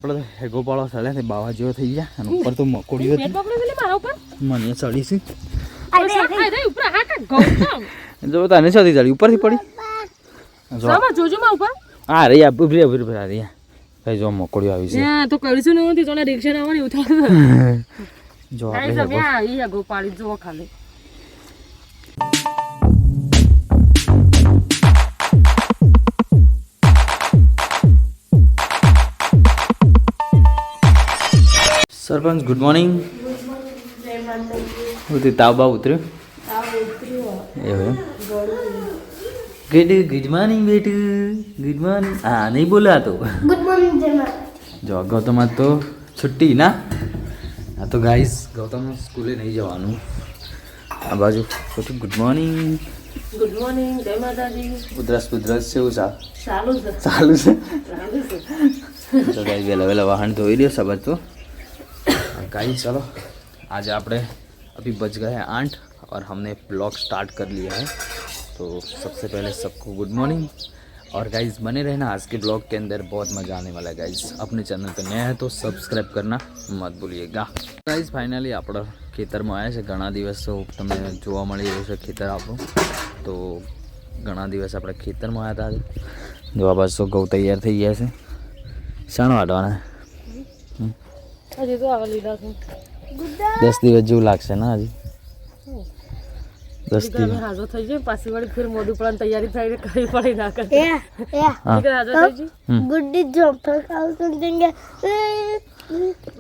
આપણે ગોપાળો ચડ્યા છે બાવા જેવો થઈ ગયા અને ઉપર તો મકોડીઓ મને ચડી છે જો તને સદી ચડી ઉપરથી પડી હા રે ઉભરી ઉભરી ઉભરી રે કઈ જો મકોડીઓ આવી છે તો કરીશું ને તો રિક્ષા આવવાની ઉતાર જો આપણે ગોપાળી જો ખાલી સરપંચ ગુડ મોર્નિંગ ઉતરી તાવ બાવ ઉતર્યો એવું ગુડ મોર્નિંગ બેટુ ગુડ મોર્નિંગ હા નહીં બોલા તો ગુડ મોર્નિંગ જો ગૌતમ આજ તો છુટ્ટી ના હા તો ગાઈસ ગૌતમ સ્કૂલે નહીં જવાનું આ બાજુ ખોટું ગુડ મોર્નિંગ જય માતાજી ઉધરસ છે એવું ચાલુ છે તો ગાઈસ વહેલા વાહન ધોઈ લ્યો સબજ તો गाइस चलो आज आपने अभी बज गए हैं 8 और हमने ब्लॉग स्टार्ट कर लिया है तो सबसे पहले सबको गुड मॉर्निंग और गाइस बने रहना आज के ब्लॉग के अंदर बहुत मज़ा आने वाला है गाइस अपने चैनल पर नया है तो सब्सक्राइब करना मत भूलिएगा गाइस फाइनली आप खेतर में आया है घना दिवस तमने जोवा मळी रह्युं छे खेतर आपणुं तो घना दिवस આપણે ખેતરમાં આવ્યા હતા જો આ બસ ઘઉં તૈયાર થઈ ગયા છે શાણો વાટવાના હજી તો આવે લીધા છે 10 દિવસ જેવું લાગશે ને હજી 10 દિવસ હાજો થઈ જાય પાછી વળી ફિર મોઢું પણ તૈયારી થઈ કરવી પડે ના કરે હાજો થઈ જાય ગુડ્ડી જોફર ખાવ તો દેંગે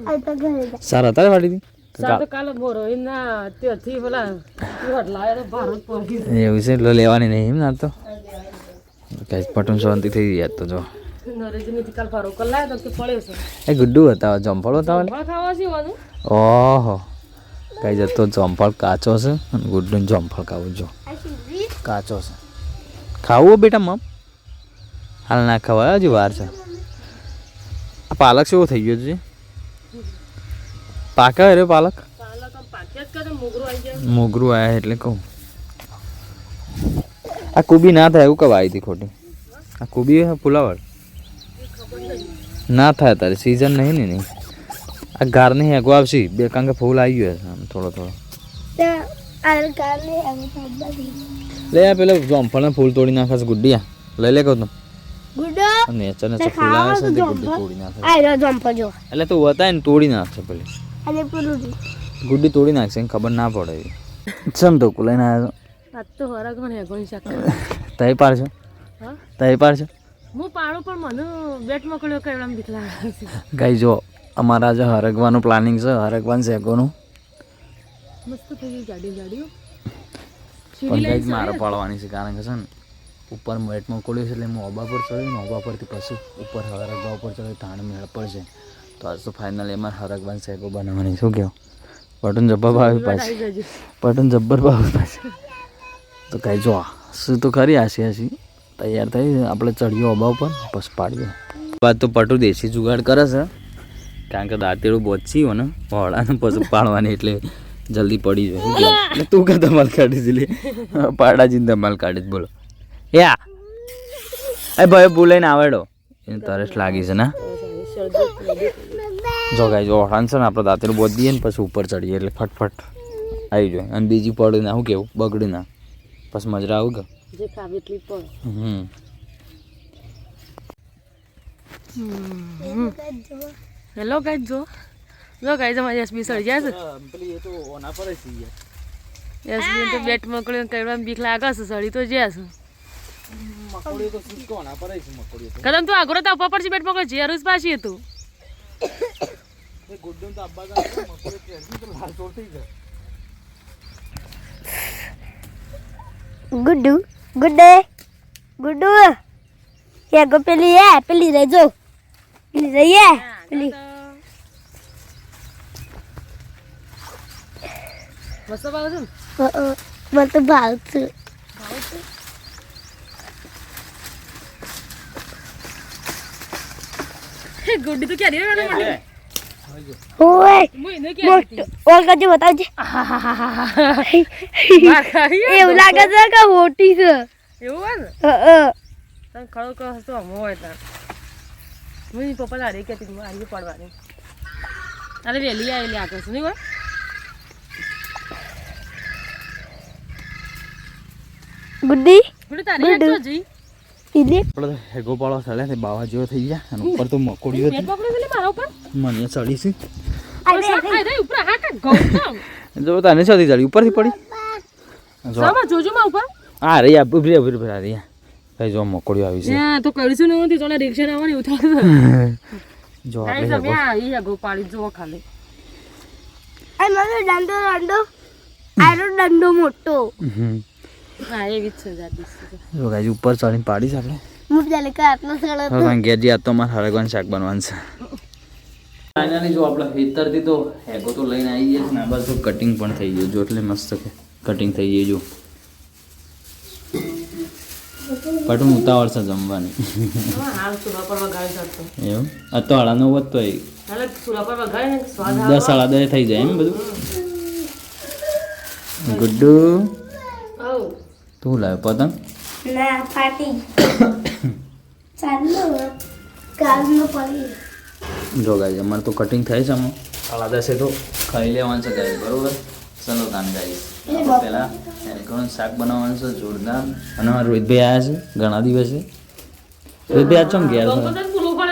આ તો ઘરે સારા તારે વાડી દી સાતો કાલે મોરો એના તેથી બોલા તું લાયો તો ભારત પહોંચી એવું છે લો લેવાની નહીં એમ ના તો કઈ પટન શાંતિ થઈ ગયા તો જો નરેજની કાલ ફારો કલાય તો કે પડ્યો છે એ ગુડ્ડુ હતા જમફળ હતા ફળ ખાવા છે વાનું ઓહો કઈ જતો જમફળ કાચો છે અને ગુડ્ડુ જમફળ ખાવું જો કાચો છે ખાવું બેટા મમ હાલ ના ખવાય હજી વાર છે આ પાલક શું થઈ ગયો છે પાકા રે પાલક મોગરું આયા એટલે કહું આ કુબી ના થાય એવું કબ આવી હતી ખોટી આ કુબી ફુલાવર ના થાય તારે સીઝન નહીં ને નહીં આ ગાર નહીં હેગો આવશે બે કારણ કે ફૂલ આવી ગયો આમ થોડો થોડો લે આ પેલો જમફળના ફૂલ તોડી નાખે ગુડ્ડિયા લઈ લે કહું ગુડો નેચર ફૂલ આવે છે તે ગુડ્ડી તોડી નાખે આ જમફળ જો એટલે તું બતાય ને તોડી નાખશે પેલી અને પેલું ગુડ્ડી તોડી નાખશે ખબર ના પડે ચમ તો લઈને આવ્યો આજ તો હરક મને હેગોની શાક તય પાડશો હા તય પાડશો હું પાડું પણ મને બેટ મોકલ્યો કે એમ બીક લાગે છે ગાઈ જો અમારા જે હરગવાનું પ્લાનિંગ છે હરગવાન શેકોનું મસ્ત થઈ ગઈ ગાડીઓ પણ ગાઈ મારે પાડવાની છે કારણ કે છે ને ઉપર મેટ મોકલ્યું છે એટલે હું ઓબા પર ચડ્યું ને ઓબા પરથી પછી ઉપર હરગવા ઉપર ચડ્યું તાણ મેળ પડશે તો આજ તો ફાઇનલી અમારે હરગવાન શેકો બનાવવાની શું કહો પટન જબ્બર ભાવી પાછી પટન જબ્બર ભાવી પાછી તો કાંઈ જો શું તો ખરી આશી તૈયાર થઈ આપણે ચડીએ ઓબા ઉપર પછી પાડીએ બાદ તો પટુ દેશી જુગાડ કરે છે કારણ કે દાંતેડું બોચી હોય ને વડાને પછી પાડવાની એટલે જલ્દી પડી જાય તું કે ધમાલ કાઢી દીધી પાડાજી ધમાલ કાઢી જ બોલો યા એ ભાઈ બોલાઈને આવેડો એને તરસ લાગી છે ને જો ગાઈ જો ઓળાન છે ને આપણે દાંતેડું બોચ દઈએ ને પછી ઉપર ચડીએ એટલે ફટફટ આવી જાય અને બીજી પડી ના શું કેવું બગડી ના પછી મજરા આવું કે જે ખાવી એટલી પણ હેલો ગાઈસ જો ગાઈસ અમારી એસબી સડી જાય છે પેલી એ તો ઓના પર છે એસબી તો બેટ મોકલ્યો કઈવામાં બીક લાગે છે સડી તો જ્યા છે મકોડી તો સિસ્કો ઓના પર છે મકોડી તો કદમ તું આગળ તો ઉપર પરથી બેટ મોકલ્યો જેરુસ પાછી હતું એ ગુડ્ડુ તો અબ્બા જા મકોડી ટ્રેનિંગ તો લાલ છોડ થઈ જાય ગુડ્ડુ યા ગો પેલી રે જો પેલી રે પેલી મસ્ત ભાવ છે મને તો ભાવ છે ગુડ્ડી તો ક્યાં રે મને ઓય મુઈને ક્યાં હતી ઓલ કાજે બતાવજે માર ખાઈ એવું લાગે છે કે મોટી છે એવું હોય ને તને તને ખરો કહો તો અમો હોય તા હું પપ્પા લાડે કહેતી હતી મારી પડવાની અરે વહેલી આવેલી આગળ શું નહીં હોય ગુડ્ડી ગુડ તારી યાદ તો જઈ કીધી આપણે તો હેગો પાળો ચડ્યા તે બાવા જેવો થઈ ગયા અને ઉપર તો મકોડીઓ પેટ પકડ્યું છે લે મારા ઉપર મને ચડી છે અરે ઉપર હા કા ગૌતમ જો તને ચડી ચડી ઉપરથી પડી જો સામા જોજો માં ઉપર આ રે ઉભરી ઉભરી આ રે કઈ જો મકોડીઓ આવી છે હા તો કરીશું ને તો તને રિક્ષા આવવાની ઉઠાડે જો ગાઈસ આપણે અમે આ ઈ ગોપાળી જો ખાલી આ મારો દંડો આરો દંડો મોટો હા એવી જ છે જાતી જો ગાઈસ ઉપર ચડીને પાડી છે આપણે મુર્દાલે કા આટલો સળો હવે કાંઈ ઘેર જી આ તો મારે હરગવાનું શાક બનવાનું છે ફાઇનલી જો આપણે ખેતરથી તો હેગો તો લઈને આવી ગયા છે ને આ બાજુ કટિંગ પણ થઈ ગયું જો એટલે મસ્ત કટિંગ થઈ ગઈ જો પટું ઉતાવળ છે જમવાની હાલ ચૂલા પર વઘારી શકતો એવું આ તો 9:30 વધતો હોય હાલ ચૂલા પર વઘારી ને સ્વાદ 10 10:30 થઈ જાય એમ બધું ગુડ્ડુ આવ તું લાવ્યો પતંગ ના પાટી ચાલો કાલનો પડી જો ગાઈસ અમારે તો કટિંગ થાય છે આમાં 10:30 તો ખાઈ લેવાનું છે ગાઈસ બરોબર ચલો તાન ગાઈસ પહેલાં ઘણું શાક બનાવવાનું છે જોરદાર અને અમારા રોહિતભાઈ આવ્યા છે ઘણા દિવસે રોહિતભાઈ આજ ચમ ગયા છે ચૂલો પર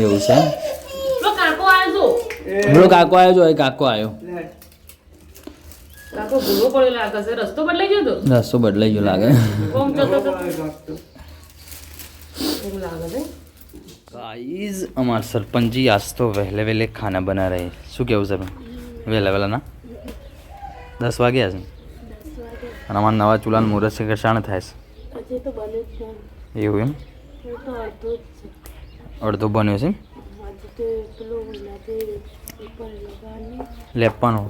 એવું છે લો કાકો આવ્યો પેલો કાકો આવ્યો જો એ કાકો આવ્યો કાકો ભૂલો પડ્યો લાગે છે રસ્તો બદલાઈ ગયો તો રસ્તો બદલાઈ ગયો લાગે કોમ જતો તો એવું લાગે છે गाइस हमारे सरपंच जी आज तो वहले वहले खाना बना रहे हैं શું કેવું સર વહેલા વહેલા ના 10 વાગ્યા છે અને અમારા નવા ચૂલાનું મુહૂર્ત છે કે શાણ થાય છે હજી તો બને જ છે એવું એમ તો અડધો જ છે અડધો બન્યો છે હજી તો પેલો લાગે ઉપર લગાડને લેપવાનો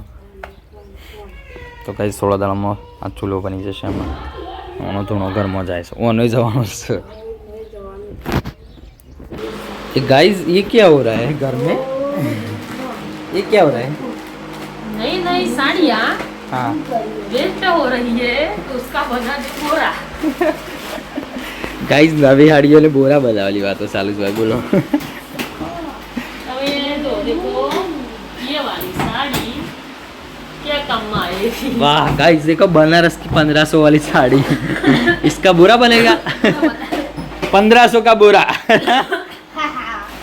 તો કઈ 16 દાડામાં આ ચૂલો બની જશે એમાં ઓનો ધૂણો ઘરમાં જાય છે ઓનો જવાનો છે ये गाइस ये क्या हो रहा है घर में ये क्या हो रहा है नई नई साड़ियाँ हाँ वेस्ट हो रही है तो उसका बना दे बोरा गाइस नवी हाड़ियों ने बोरा बना वाली बात तो चालू भाई बोलो अब ये तो देखो ये वाली साड़ी क्या काम आएगी वाह गाइस देखो बनारस की 1500 वाली साड़ी इसका बोरा बनेगा 1500 का बोरा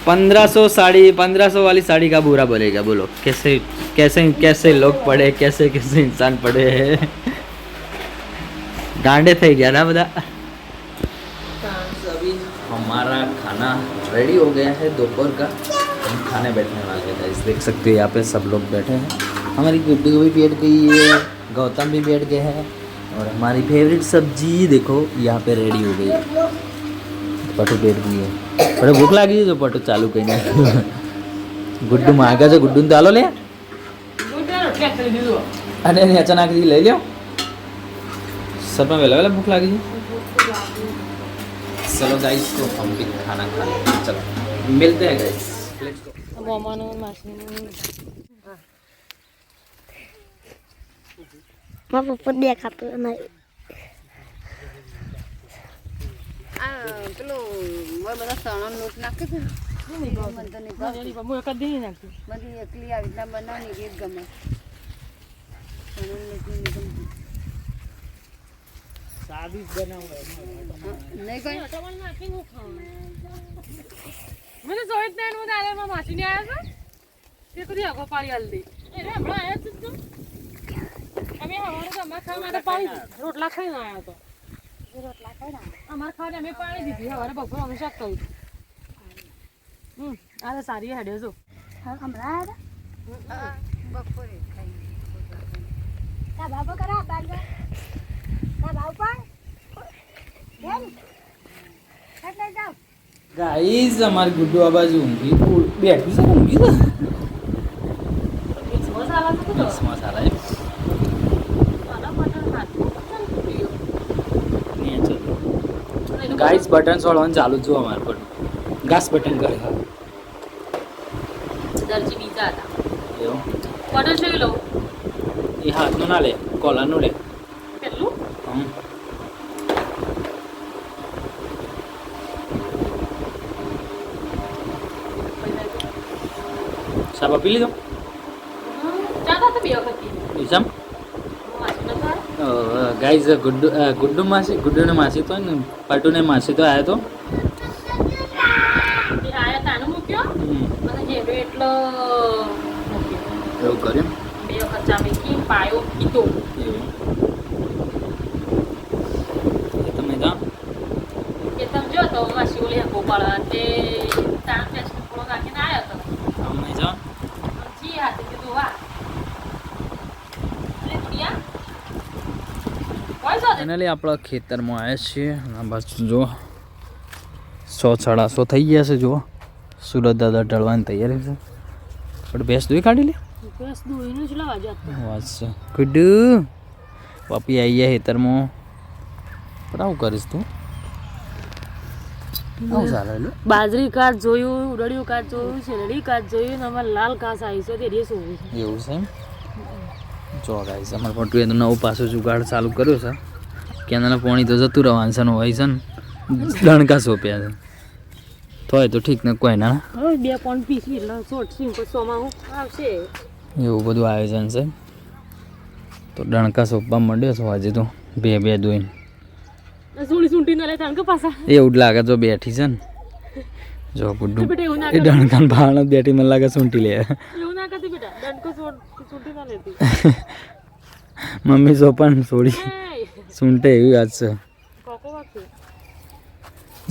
1500 साड़ी 1500 वाली साड़ी का बोरा बनेगा बोलो कैसे कैसे कैसे लोग पड़े कैसे कैसे इंसान पड़े हैं गांडे थे क्या ना बता अभी हमारा खाना रेडी हो गया है दोपहर का हम खाने बैठने वाले हैं गाइस देख सकते हो यहाँ पे सब लोग बैठे हैं हमारी गुड्डी को भी बैठ गई है गौतम भी बैठ गए हैं और हमारी फेवरेट सब्जी देखो यहाँ पे रेडी हो गई है पटू पेट गई है पटू भूख लगी है जो पटू चालू कहीं गुड्डू मांगा છે ગુડ્ડુ ચાલો લે रोटियाँ खरीद दीजिए અને એને અચાનક લઈ લ્યો सबने वेला वेला भूख लगी चलो गाइस तो हम भी खाना खा लेते हैं चलो मिलते हैं गाइस लेट्स गो મોમાનો માસી મારા પપ્પા દેખાતો નહીં પેલું બધા સણો લોટ નાખે છે મને તો નહીં ભાવતું. હું એક જ દઈ નાખી બધી એકલી આવી રીતના બનાવવાની એ જ ગમે સણો લોટની નહીં ગમતું. હા, નહીં કઈ મને જોઈ જ નહીં હું તારે મારા માસી ને આવ્યા છે તે કદી આગો પાડી હાલ દે એટલે હમણાં આવ્યા જ તો અમે હવારે જમવા ખાવા માટે પાડી દીધી રોટલા ખાઈને આવ્યા તો અમારે ખાવા અમે પાડી દીધી હવારે બપોર અમે શાક કહ્યું આ તો સારી હેડ્યો છો હમણાં હા, બપોરે ખાઈ કા બાબો કરા બાંધો કા બાબો પણ એટલે જાઓ गाइस हमारी गुड्डू आ बाजू ऊँगी बैठी से ऊँगी तो મિક્સ મસાલા તો તો मसाला है गाइस बटन सोडવાનું ચાલુ જો અમાર પર ઘાસ બટન કરે દરજી બીજા હતા એવું બટર છે લો એ હાથનું ના લે કોલરનું લે કેટલું હમ સાબા પી લીધો ચાલો તો બે વખત પી. ઈસમ માસી નતો આવ્યો? ગાઈઝ ગુડ્ડુ માસી ગુડ્ડુને માસી તો ને પટુને માસી તો આવ્યો તો તે આયા તાનું મૂક્યો અને જેડો એટલો મૂક્યો. એવું કર્યું બે વખત ચા મૂકી પાયો પીતો. તમે જાઓ કે તમે જો તો માસી ઓલી હકો પાડવા તે તાણ પેસ્ટ થોડો નાખીને આવ્યો તો. તમે જાઓ જી હાથે કીધું વાહ. અરે ગુડિયા કોઈ સાથે ફાઇનલી આપણા ખેતરમાં આવ્યા છીએ અને બસ જો 100-150 થઈ ગયા છે જુઓ સુરત દાદા ઢળવાની તૈયારી છે પણ ભેંસ દોઈ કાઢી લે બસ દોઈનું જ લાવા જાત. વાત છે ગુડ્ડુ પપ્પી આવી ગયા ખેતરમાં પણ આવું કરીશ તું આવું ચાલે લે બાજરી કાચ જોયું, ઉડળિયું કાચ જોયું, શેરડી કાચ જોયું ને અમારે લાલ કાચ આવી છે તે રેસ હોવું છે. એવું છે એમ જો ગાઈસ અમારે પટુએ તો નવું પાછું જુગાડ ચાલુ કર્યું છે કેનાના પાણી તો જતું રહેવાનું છે ને હોય છે ને દણકા સોંપ્યા છે તોય તો ઠીક ને કોઈ ના હવે 2 પોઈન્ટ પીસી એટલે છોટસી પછી સોમાં હું આવશે. એવું બધું આયોજન છે તો દણકા સોંપવા માંડ્યો છો આજે તો બે દોઈને સુડી સુંટી ના લે તાણ કે પાછા એવું જ લાગે જો બેઠી છે ને જો ગુડ્ડુ બેટા એવું ના એ દણકાન ભાણ જ બેઠી મને લાગે સૂંટી લે એવું ના કરતી બેટા દંડકો સુંટી ના લેતી. મમ્મી સોપન છોડી સૂંટે એવી વાત છે કોકો વાગશે.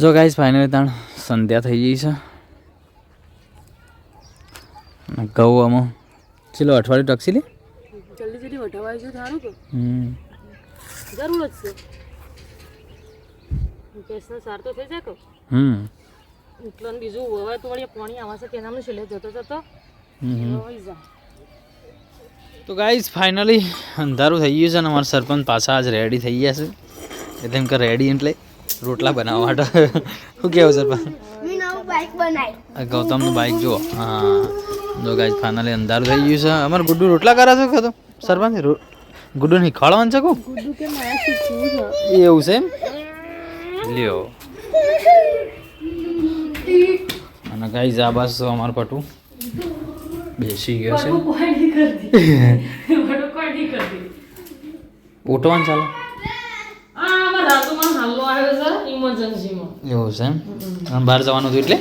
જો ગાઈસ ફાઇનલી તાણ સંધ્યા થઈ ગઈ છે ઘઉં આમાં ચલો અઠવાડિયું ટકસી લે જલ્દી જલ્દી વઢવાય છે સારું કે જરૂર જ છે. કેસનો સાર તો થઈ જાય કે એટલે ને બીજું હવે તો વળી પાણી આવશે તેનામાં છેલ્લે જતો જતો વહી જાય. તો ગાઈસ ફાઇનલી અંધારું થઈ ગયું છે ને અમારા સરપંચ પાછા આજ રેડી થઈ ગયા છે એટલે એમ કે રેડી એટલે રોટલા બનાવવા માટે શું કહેવું સરપંચ મેં નવું બાઇક બનાવી ગૌતમનું બાઇક જુઓ હા જો ગાઈસ ફાઇનલી અંધારું થઈ ગયું છે અમારે ગુડ્ડુ રોટલા કરે છે ખતો સરપંચ ગુડ્ડુ નહીં ખવડાવવાનું છે કહું ગુડ્ડુ કે મારે શીખવું છે. એવું છે એમ લ્યો અને ગાઈસ આ બસ અમાર પટુ બેસી ગયો છે કોઈ નહીં કરતી વડો કોઈ નહીં કરતી. ઉઠવાનું ચાલો આ અમારા રાજુમાં હાલ્લો આવ્યો છે ઇમરજન્સીમાં. એવું છે એમ અને બહાર જવાનું હતું એટલે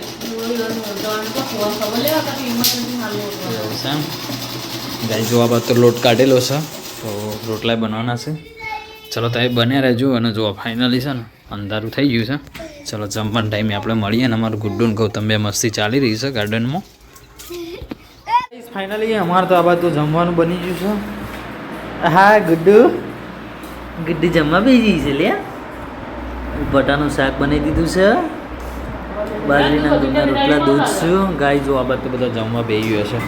એવું છે એમ ગાઈ જો આ બાદ તો લોટ કાઢેલો છે તો રોટલા બનાવવાના છે ચલો તમે બન્યા રહેજો અને જો ફાઇનલી છે ને અંધારું થઈ ગયું છે ચલો જમવાના ટાઈમે આપણે મળીએ ને અમારું ગુડ્ડુ ને ગૌતમ બે મસ્તી ચાલી રહી છે ગાર્ડનમાં ફાઇનલી અમારે તો આ બાદ તો જમવાનું બની ગયું છે હા ગુડ્ડુ ગુડ્ડુ જમવા બેસી છે લે બટાનું શાક બનાવી દીધું છે બાજરીના દૂધના રોટલા દૂધ છું ગાય જો આ બાદ તો બધા જમવા બેસી હશે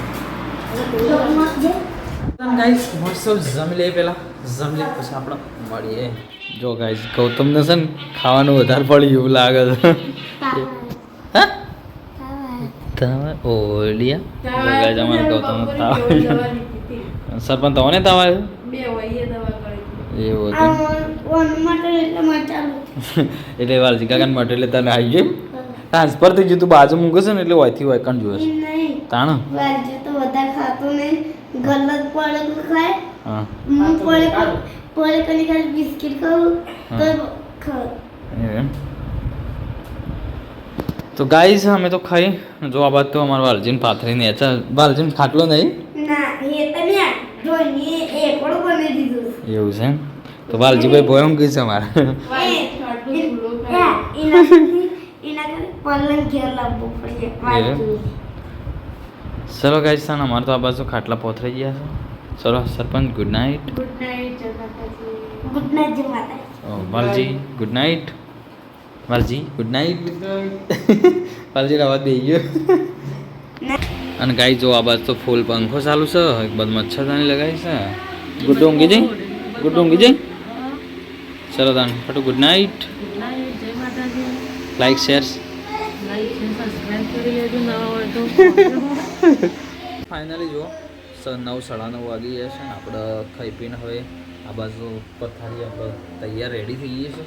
ગાઈસ મસ્ત જમી લઈએ પહેલાં જમી લઈએ પછી આપણે મળીએ જો ગાઈસ ગૌતમને છે ને ખાવાનું વધારે પડ્યું એવું લાગે છે હા તમે ઓલિયા ગાઈસ અમારે ગૌતમ તાવ સરપંચ તને તાવ આવ્યો એવું હતું એટલે વાલજી કાકાને માટે એટલે તને આવી ગયું ટ્રાન્સફર થઈ ગયું તું બાજુ મૂકે છે ને એટલે હોયથી હોય કણ જોવે છે તાણ તો વધારે ખાતો નહીં ગલત પડે ખાય હા પડે કદી ખાલી બિસ્કિટ ખાવું તો એમ તો ગાઈસ અમે તો ખાઈ જો આ બાદ તો અમારા વાલજીને પાથરીને અચ્છા વાલજીને ખાટલો નહીં ના એ તમે જોઈને એ પણ બનાવી દીધું એવું છે એમ તો વાલજીભાઈ ભોય ઊંઘી છે અમારે એના પલંગ ઘેર લાવવું પડે ચલો ગાઈસ સાન અમારે તો આ બાજુ ખાટલા પોથરાઈ ગયા છે ચલો સરપંચ ગુડ નાઇટ ગુડ નાઇટ જય માતા Valji good night Valji good night Valji અવાજ દઈ ગયો અને ગાઈ જો આ બાજુ તો ફૂલ પંખો ચાલુ છે એક બાદ મચ્છરદાની લગાવી છે ગુડ ઊંઘી જઈ ગુડ ઊંઘી જઈ ચલો તાન ફટો ગુડ નાઇટ જય માતાજી. લાઈક શેર લાઈક અને સબસ્ક્રાઇબ કરી લેજો નવા હોય તો. ફાઇનલી જો 9:30 વાગી ગયા છે ને આપણે ખાઈ પીને હવે આ બાજુ પથારી આપણે તૈયાર રેડી થઈ ગઈ છે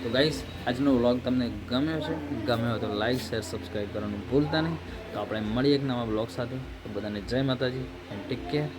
તો ગાઈસ આજનો વ્લોગ તમને ગમ્યો છે, ગમ્યો હોય તો લાઈક શેર સબસ્ક્રાઈબ કરવાનું ભૂલતા નહીં. તો આપણે મળીએ એક નવા વ્લોગ સાથે. તો બધાને જય માતાજી એન્ડ ટેક કેર.